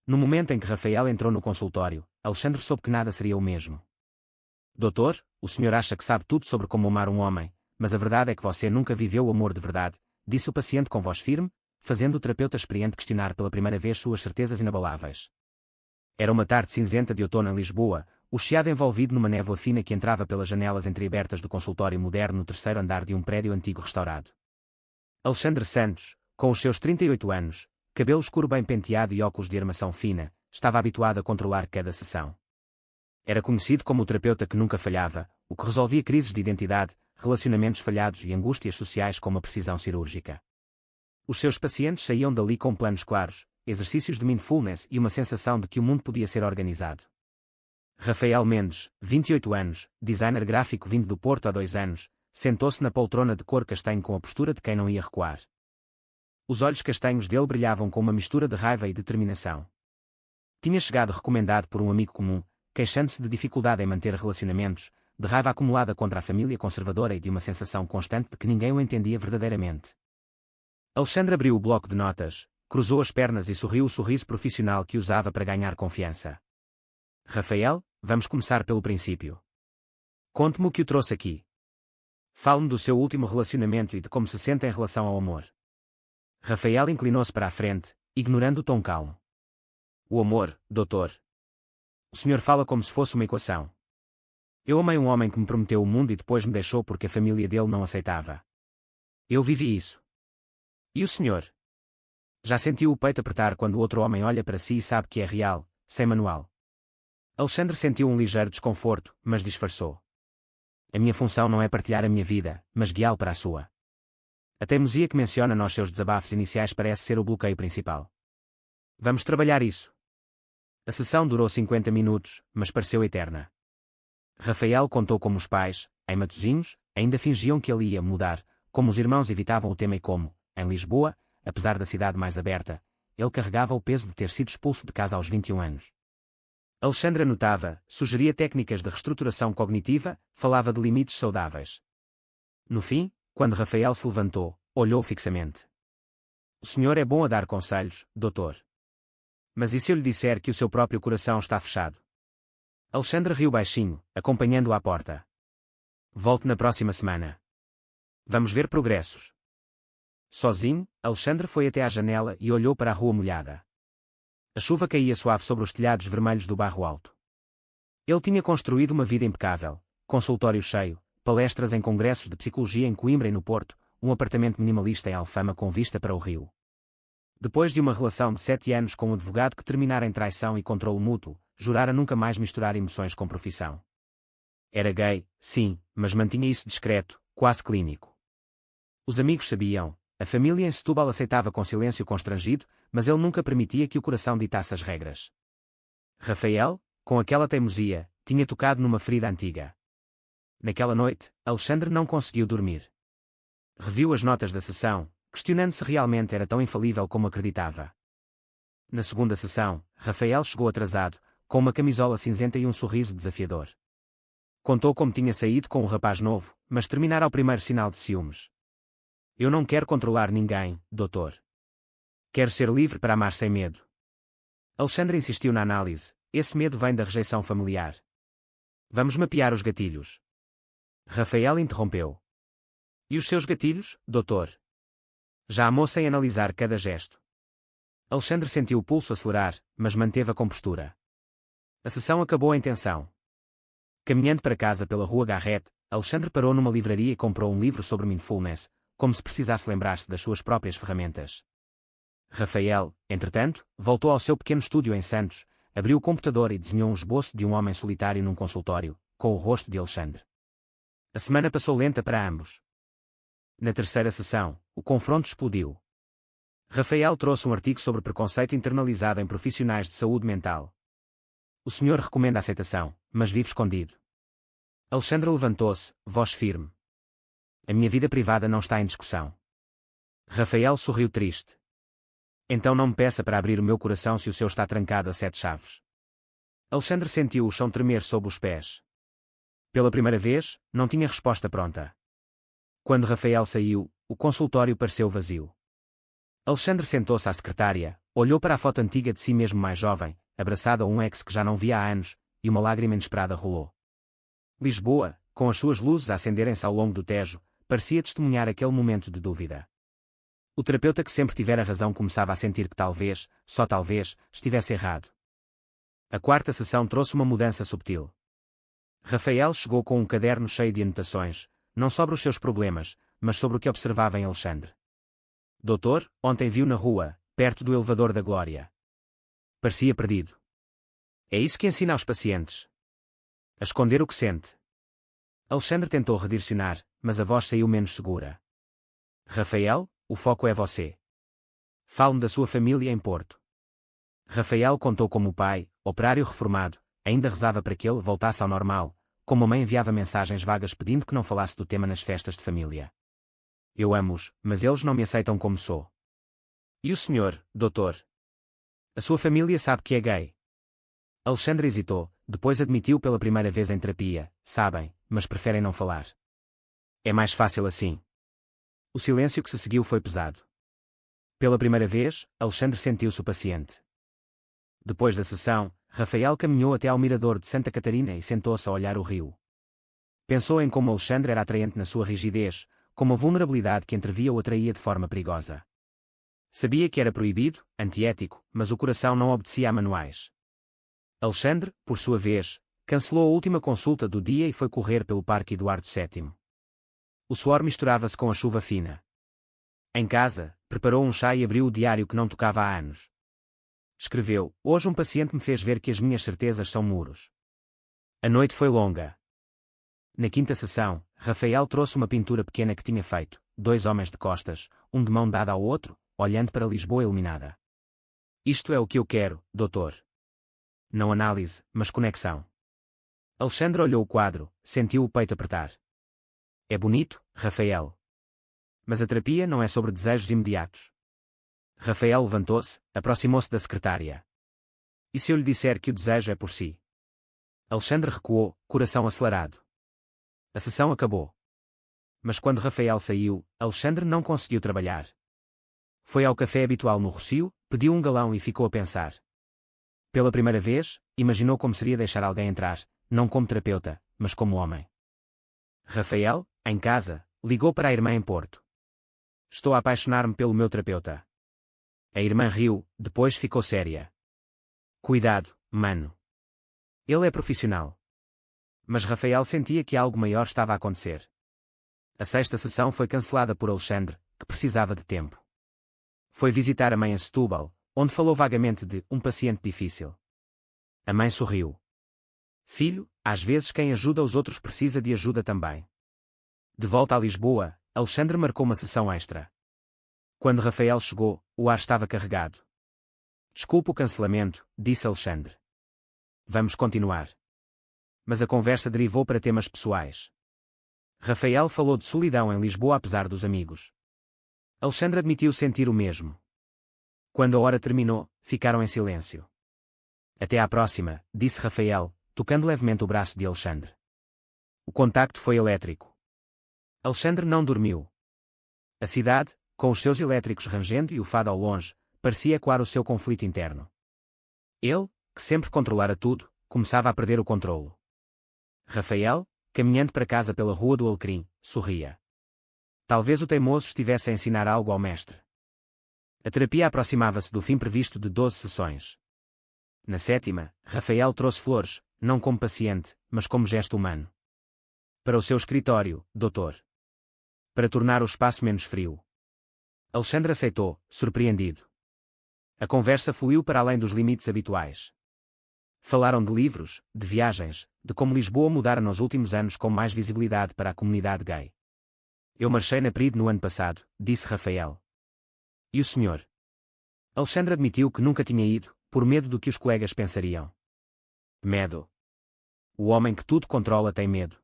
No momento em que Rafael entrou no consultório, Alexandre soube que nada seria o mesmo. Doutor, o senhor acha que sabe tudo sobre como amar um homem, mas a verdade é que você nunca viveu o amor de verdade, disse o paciente com voz firme, fazendo o terapeuta experiente questionar pela primeira vez suas certezas inabaláveis. Era uma tarde cinzenta de outono em Lisboa, o chiado envolvido numa névoa fina que entrava pelas janelas entreabertas do consultório moderno no terceiro andar de um prédio antigo restaurado. Alexandre Santos, com os seus 38 anos, cabelo escuro bem penteado e óculos de armação fina, estava habituado a controlar cada sessão. Era conhecido como o terapeuta que nunca falhava, o que resolvia crises de identidade, relacionamentos falhados e angústias sociais com uma precisão cirúrgica. Os seus pacientes saíam dali com planos claros, exercícios de mindfulness e uma sensação de que o mundo podia ser organizado. Rafael Mendes, 28 anos, designer gráfico vindo do Porto há 2 anos, sentou-se na poltrona de cor castanho com a postura de quem não ia recuar. Os olhos castanhos dele brilhavam com uma mistura de raiva e determinação. Tinha chegado recomendado por um amigo comum, queixando-se de dificuldade em manter relacionamentos, de raiva acumulada contra a família conservadora e de uma sensação constante de que ninguém o entendia verdadeiramente. Alexandre abriu o bloco de notas, cruzou as pernas e sorriu o sorriso profissional que usava para ganhar confiança. Rafael, vamos começar pelo princípio. Conte-me o que o trouxe aqui. Fale-me do seu último relacionamento e de como se sente em relação ao amor. Rafael inclinou-se para a frente, ignorando o tom calmo. O amor, doutor. O senhor fala como se fosse uma equação. Eu amei um homem que me prometeu o mundo e depois me deixou porque a família dele não aceitava. Eu vivi isso. E o senhor? Já sentiu o peito apertar quando o outro homem olha para si e sabe que é real, sem manual? Alexandre sentiu um ligeiro desconforto, mas disfarçou. A minha função não é partilhar a minha vida, mas guiá-lo para a sua. A teimosia que menciona nos seus desabafos iniciais parece ser o bloqueio principal. Vamos trabalhar isso. A sessão durou 50 minutos, mas pareceu eterna. Rafael contou como os pais, em Matosinhos, ainda fingiam que ele ia mudar, como os irmãos evitavam o tema e como, em Lisboa, apesar da cidade mais aberta, ele carregava o peso de ter sido expulso de casa aos 21 anos. Alexandre anotava, sugeria técnicas de reestruturação cognitiva, falava de limites saudáveis. No fim, quando Rafael se levantou, olhou fixamente. O senhor é bom a dar conselhos, doutor. Mas e se eu lhe disser que o seu próprio coração está fechado? Alexandre riu baixinho, acompanhando-o à porta. Volte na próxima semana. Vamos ver progressos. Sozinho, Alexandre foi até à janela e olhou para a rua molhada. A chuva caía suave sobre os telhados vermelhos do bairro alto. Ele tinha construído uma vida impecável, consultório cheio, palestras em congressos de psicologia em Coimbra e no Porto, um apartamento minimalista em Alfama com vista para o rio. Depois de uma relação de 7 anos com um advogado que terminara em traição e controle mútuo, jurara nunca mais misturar emoções com profissão. Era gay, sim, mas mantinha isso discreto, quase clínico. Os amigos sabiam, a família em Setúbal aceitava com silêncio constrangido, mas ele nunca permitia que o coração ditasse as regras. Rafael, com aquela teimosia, tinha tocado numa ferida antiga. Naquela noite, Alexandre não conseguiu dormir. Reviu as notas da sessão, questionando se realmente era tão infalível como acreditava. Na segunda sessão, Rafael chegou atrasado, com uma camisola cinzenta e um sorriso desafiador. Contou como tinha saído com um rapaz novo, mas terminara ao primeiro sinal de ciúmes. Eu não quero controlar ninguém, doutor. Quero ser livre para amar sem medo. Alexandre insistiu na análise, esse medo vem da rejeição familiar. Vamos mapear os gatilhos. Rafael interrompeu. E os seus gatilhos, doutor? Já amou sem analisar cada gesto. Alexandre sentiu o pulso acelerar, mas manteve a compostura. A sessão acabou em tensão. Caminhando para casa pela rua Garrett, Alexandre parou numa livraria e comprou um livro sobre mindfulness, como se precisasse lembrar-se das suas próprias ferramentas. Rafael, entretanto, voltou ao seu pequeno estúdio em Santos, abriu o computador e desenhou um esboço de um homem solitário num consultório, com o rosto de Alexandre. A semana passou lenta para ambos. Na terceira sessão, o confronto explodiu. Rafael trouxe um artigo sobre preconceito internalizado em profissionais de saúde mental. O senhor recomenda a aceitação, mas vive escondido. Alexandre levantou-se, voz firme. A minha vida privada não está em discussão. Rafael sorriu triste. Então não me peça para abrir o meu coração se o seu está trancado a 7 chaves. Alexandre sentiu o chão tremer sob os pés. Pela primeira vez, não tinha resposta pronta. Quando Rafael saiu, o consultório pareceu vazio. Alexandre sentou-se à secretária, olhou para a foto antiga de si mesmo mais jovem, abraçado a um ex que já não via há anos, e uma lágrima inesperada rolou. Lisboa, com as suas luzes a acenderem-se ao longo do Tejo, parecia testemunhar aquele momento de dúvida. O terapeuta que sempre tivera razão começava a sentir que talvez, só talvez, estivesse errado. A quarta sessão trouxe uma mudança subtil. Rafael chegou com um caderno cheio de anotações, não sobre os seus problemas, mas sobre o que observava em Alexandre. Doutor, ontem viu na rua, perto do elevador da Glória. Parecia perdido. É isso que ensina aos pacientes. A esconder o que sente. Alexandre tentou redirecionar, mas a voz saiu menos segura. Rafael, o foco é você. Fale-me da sua família em Porto. Rafael contou como o pai, operário reformado, ainda rezava para que ele voltasse ao normal, como a mãe enviava mensagens vagas pedindo que não falasse do tema nas festas de família. Eu amo-os, mas eles não me aceitam como sou. E o senhor, doutor? A sua família sabe que é gay? Alexandre hesitou, depois admitiu pela primeira vez em terapia, sabem, mas preferem não falar. É mais fácil assim. O silêncio que se seguiu foi pesado. Pela primeira vez, Alexandre sentiu-se o paciente. Depois da sessão, Rafael caminhou até ao mirador de Santa Catarina e sentou-se a olhar o rio. Pensou em como Alexandre era atraente na sua rigidez, como a vulnerabilidade que entrevia o atraía de forma perigosa. Sabia que era proibido, antiético, mas o coração não obedecia a manuais. Alexandre, por sua vez, cancelou a última consulta do dia e foi correr pelo Parque Eduardo VII. O suor misturava-se com a chuva fina. Em casa, preparou um chá e abriu o diário que não tocava há anos. Escreveu: hoje um paciente me fez ver que as minhas certezas são muros. A noite foi longa. Na quinta sessão, Rafael trouxe uma pintura pequena que tinha feito, 2 homens de costas, um de mão dada ao outro, olhando para Lisboa iluminada. Isto é o que eu quero, doutor. Não análise, mas conexão. Alexandre olhou o quadro, sentiu o peito apertar. É bonito, Rafael. Mas a terapia não é sobre desejos imediatos. Rafael levantou-se, aproximou-se da secretária. E se eu lhe disser que o desejo é por si? Alexandre recuou, coração acelerado. A sessão acabou. Mas quando Rafael saiu, Alexandre não conseguiu trabalhar. Foi ao café habitual no Rossio, pediu um galão e ficou a pensar. Pela primeira vez, imaginou como seria deixar alguém entrar, não como terapeuta, mas como homem. Rafael, em casa, ligou para a irmã em Porto. Estou a apaixonar-me pelo meu terapeuta. A irmã riu, depois ficou séria. Cuidado, mano. Ele é profissional. Mas Rafael sentia que algo maior estava a acontecer. A sexta sessão foi cancelada por Alexandre, que precisava de tempo. Foi visitar a mãe em Setúbal, onde falou vagamente de um paciente difícil. A mãe sorriu. Filho, às vezes quem ajuda os outros precisa de ajuda também. De volta a Lisboa, Alexandre marcou uma sessão extra. Quando Rafael chegou, o ar estava carregado. Desculpe o cancelamento, disse Alexandre. Vamos continuar. Mas a conversa derivou para temas pessoais. Rafael falou de solidão em Lisboa apesar dos amigos. Alexandre admitiu sentir o mesmo. Quando a hora terminou, ficaram em silêncio. Até à próxima, disse Rafael, tocando levemente o braço de Alexandre. O contacto foi elétrico. Alexandre não dormiu. A cidade, com os seus elétricos rangendo e o fado ao longe, parecia ecoar o seu conflito interno. Ele, que sempre controlara tudo, começava a perder o controlo. Rafael, caminhando para casa pela rua do Alecrim, sorria. Talvez o teimoso estivesse a ensinar algo ao mestre. A terapia aproximava-se do fim previsto de 12 sessões. Na sétima, Rafael trouxe flores, não como paciente, mas como gesto humano. Para o seu escritório, doutor. Para tornar o espaço menos frio. Alexandre aceitou, surpreendido. A conversa fluiu para além dos limites habituais. Falaram de livros, de viagens, de como Lisboa mudara nos últimos anos com mais visibilidade para a comunidade gay. Eu marchei na PRID no ano passado, disse Rafael. E o senhor? Alexandre admitiu que nunca tinha ido, por medo do que os colegas pensariam. Medo. O homem que tudo controla tem medo.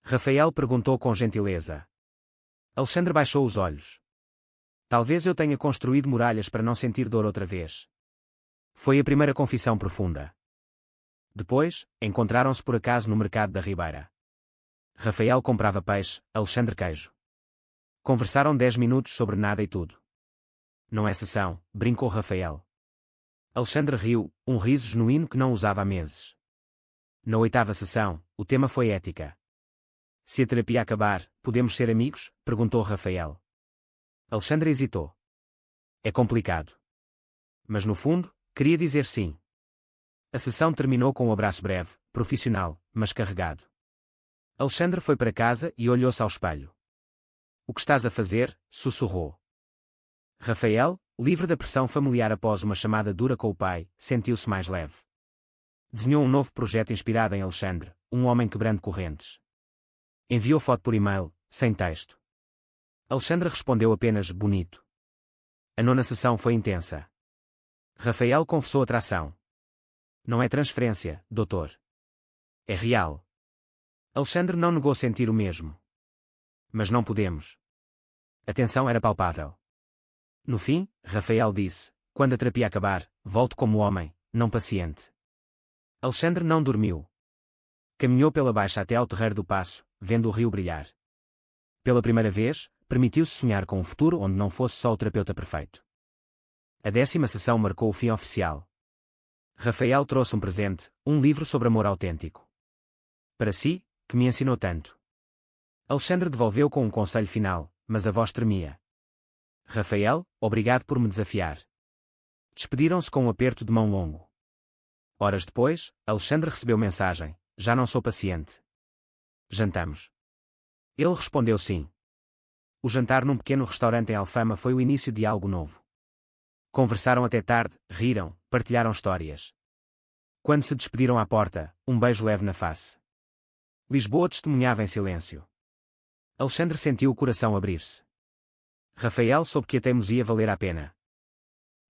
Rafael perguntou com gentileza. Alexandre baixou os olhos. Talvez eu tenha construído muralhas para não sentir dor outra vez. Foi a primeira confissão profunda. Depois, encontraram-se por acaso no mercado da Ribeira. Rafael comprava peixe, Alexandre queijo. Conversaram 10 minutos sobre nada e tudo. Não é sessão, brincou Rafael. Alexandre riu, um riso genuíno que não usava há meses. Na 8ª sessão, o tema foi ética. Se a terapia acabar, podemos ser amigos? Perguntou Rafael. Alexandre hesitou. É complicado. Mas no fundo, queria dizer sim. A sessão terminou com um abraço breve, profissional, mas carregado. Alexandre foi para casa e olhou-se ao espelho. O que estás a fazer? Sussurrou. Rafael, livre da pressão familiar após uma chamada dura com o pai, sentiu-se mais leve. Desenhou um novo projeto inspirado em Alexandre, um homem quebrando correntes. Enviou foto por e-mail, sem texto. Alexandre respondeu apenas bonito. A 9ª sessão foi intensa. Rafael confessou atração. Não é transferência, doutor. É real. Alexandre não negou sentir o mesmo. Mas não podemos. A tensão era palpável. No fim, Rafael disse, quando a terapia acabar, volto como homem, não paciente. Alexandre não dormiu. Caminhou pela baixa até ao terreiro do Paço, vendo o rio brilhar. Pela primeira vez, permitiu-se sonhar com um futuro onde não fosse só o terapeuta perfeito. A 10ª sessão marcou o fim oficial. Rafael trouxe um presente, um livro sobre amor autêntico. Para si, que me ensinou tanto. Alexandre devolveu com um conselho final, mas a voz tremia. Rafael, obrigado por me desafiar. Despediram-se com um aperto de mão longo. Horas depois, Alexandre recebeu mensagem, já não sou paciente. Jantamos. Ele respondeu sim. O jantar num pequeno restaurante em Alfama foi o início de algo novo. Conversaram até tarde, riram, partilharam histórias. Quando se despediram à porta, um beijo leve na face. Lisboa testemunhava em silêncio. Alexandre sentiu o coração abrir-se. Rafael soube que a teimosia valer a pena.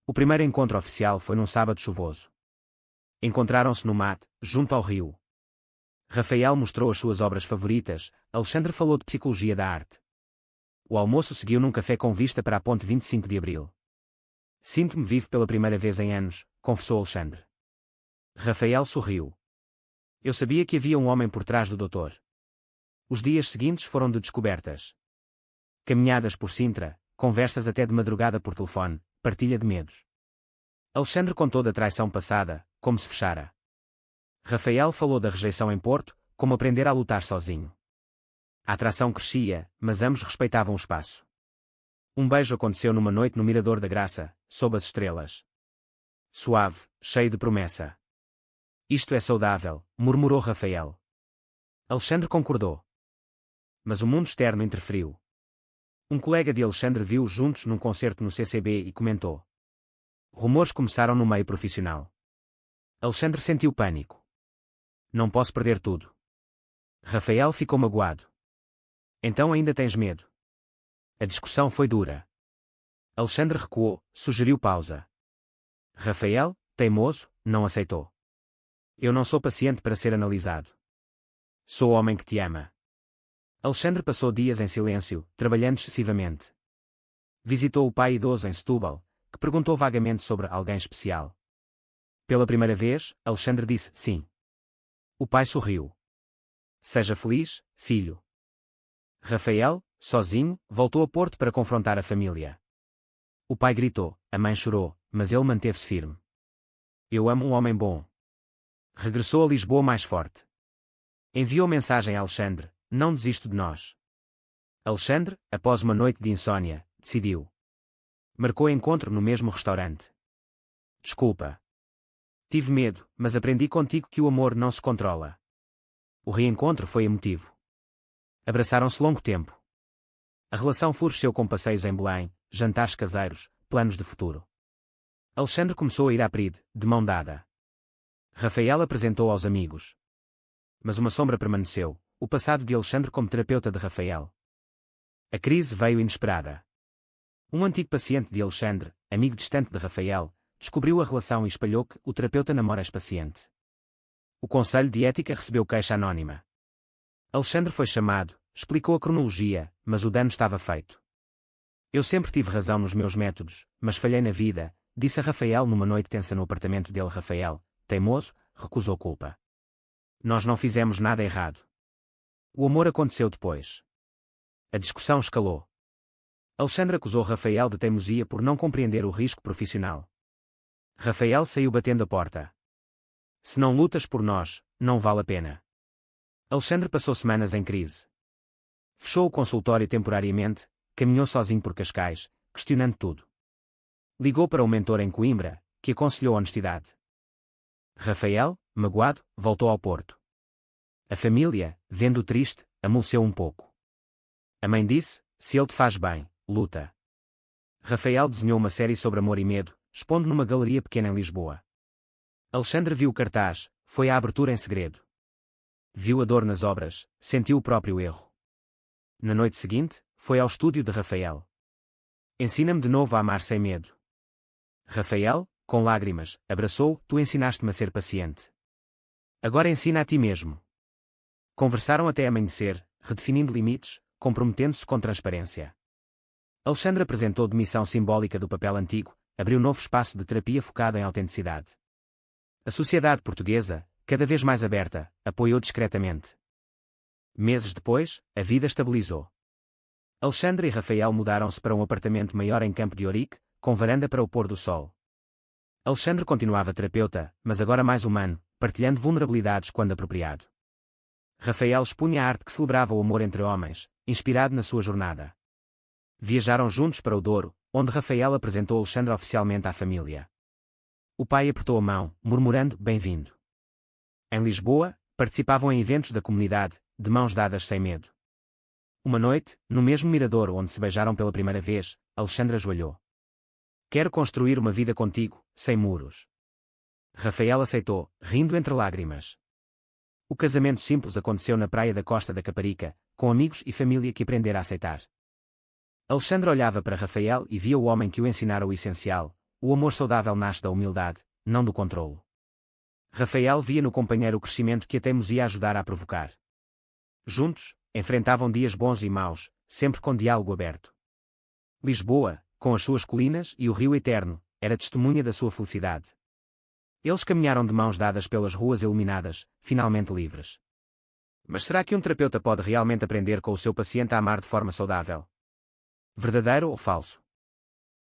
O primeiro encontro oficial foi num sábado chuvoso. Encontraram-se no mate, junto ao rio. Rafael mostrou as suas obras favoritas, Alexandre falou de psicologia da arte. O almoço seguiu num café com vista para a ponte 25 de Abril. Sinto-me vivo pela primeira vez em anos, confessou Alexandre. Rafael sorriu. Eu sabia que havia um homem por trás do doutor. Os dias seguintes foram de descobertas. Caminhadas por Sintra, conversas até de madrugada por telefone, partilha de medos. Alexandre contou da traição passada, como se fechara. Rafael falou da rejeição em Porto, como aprender a lutar sozinho. A atração crescia, mas ambos respeitavam o espaço. Um beijo aconteceu numa noite no Mirador da Graça, sob as estrelas. Suave, cheio de promessa. Isto é saudável, murmurou Rafael. Alexandre concordou. Mas o mundo externo interferiu. Um colega de Alexandre viu-os juntos num concerto no CCB e comentou. Rumores começaram no meio profissional. Alexandre sentiu pânico. Não posso perder tudo. Rafael ficou magoado. Então ainda tens medo? A discussão foi dura. Alexandre recuou, sugeriu pausa. Rafael, teimoso, não aceitou. Eu não sou paciente para ser analisado. Sou o homem que te ama. Alexandre passou dias em silêncio, trabalhando excessivamente. Visitou o pai idoso em Setúbal, que perguntou vagamente sobre alguém especial. Pela primeira vez, Alexandre disse sim. O pai sorriu. Seja feliz, filho. Rafael, sozinho, voltou a Porto para confrontar a família. O pai gritou, a mãe chorou, mas ele manteve-se firme. Eu amo um homem bom. Regressou a Lisboa mais forte. Enviou mensagem a Alexandre, não desisto de nós. Alexandre, após uma noite de insônia, decidiu. Marcou encontro no mesmo restaurante. Desculpa. Tive medo, mas aprendi contigo que o amor não se controla. O reencontro foi emotivo. Abraçaram-se longo tempo. A relação floresceu com passeios em Belém, jantares caseiros, planos de futuro. Alexandre começou a ir à Pride, de mão dada. Rafael apresentou aos amigos. Mas uma sombra permaneceu, o passado de Alexandre como terapeuta de Rafael. A crise veio inesperada. Um antigo paciente de Alexandre, amigo distante de Rafael, descobriu a relação e espalhou que o terapeuta namora ex-paciente. O Conselho de Ética recebeu queixa anónima. Alexandre foi chamado, explicou a cronologia, mas o dano estava feito. Eu sempre tive razão nos meus métodos, mas falhei na vida, disse a Rafael numa noite tensa no apartamento dele. Rafael, teimoso, recusou culpa. Nós não fizemos nada errado. O amor aconteceu depois. A discussão escalou. Alexandre acusou Rafael de teimosia por não compreender o risco profissional. Rafael saiu batendo a porta. Se não lutas por nós, não vale a pena. Alexandre passou semanas em crise. Fechou o consultório temporariamente, caminhou sozinho por Cascais, questionando tudo. Ligou para o mentor em Coimbra, que aconselhou honestidade. Rafael, magoado, voltou ao Porto. A família, vendo-o triste, amoleceu um pouco. A mãe disse: se ele te faz bem, luta. Rafael desenhou uma série sobre amor e medo, expondo numa galeria pequena em Lisboa. Alexandre viu o cartaz, foi à abertura em segredo. Viu a dor nas obras, sentiu o próprio erro. Na noite seguinte, foi ao estúdio de Rafael. Ensina-me de novo a amar sem medo. Rafael, com lágrimas, abraçou-o: tu ensinaste-me a ser paciente. Agora ensina a ti mesmo. Conversaram até amanhecer, redefinindo limites, comprometendo-se com transparência. Alexandre apresentou demissão simbólica do papel antigo, abriu novo espaço de terapia focado em autenticidade. A sociedade portuguesa, cada vez mais aberta, apoiou discretamente. Meses depois, a vida estabilizou. Alexandre e Rafael mudaram-se para um apartamento maior em Campo de Ourique, com varanda para o pôr do sol. Alexandre continuava terapeuta, mas agora mais humano, partilhando vulnerabilidades quando apropriado. Rafael expunha a arte que celebrava o amor entre homens, inspirado na sua jornada. Viajaram juntos para o Douro, onde Rafael apresentou Alexandre oficialmente à família. O pai apertou a mão, murmurando: bem-vindo. Em Lisboa, participavam em eventos da comunidade, de mãos dadas sem medo. Uma noite, no mesmo mirador onde se beijaram pela primeira vez, Alexandre ajoelhou. Quero construir uma vida contigo, sem muros. Rafael aceitou, rindo entre lágrimas. O casamento simples aconteceu na praia da Costa da Caparica, com amigos e família que aprendera a aceitar. Alexandre olhava para Rafael e via o homem que o ensinara o essencial: o amor saudável nasce da humildade, não do controlo. Rafael via no companheiro o crescimento que a teimosia ajudara a provocar. Juntos, enfrentavam dias bons e maus, sempre com diálogo aberto. Lisboa, com as suas colinas e o rio eterno, era testemunha da sua felicidade. Eles caminharam de mãos dadas pelas ruas iluminadas, finalmente livres. Mas será que um terapeuta pode realmente aprender com o seu paciente a amar de forma saudável? Verdadeiro ou falso?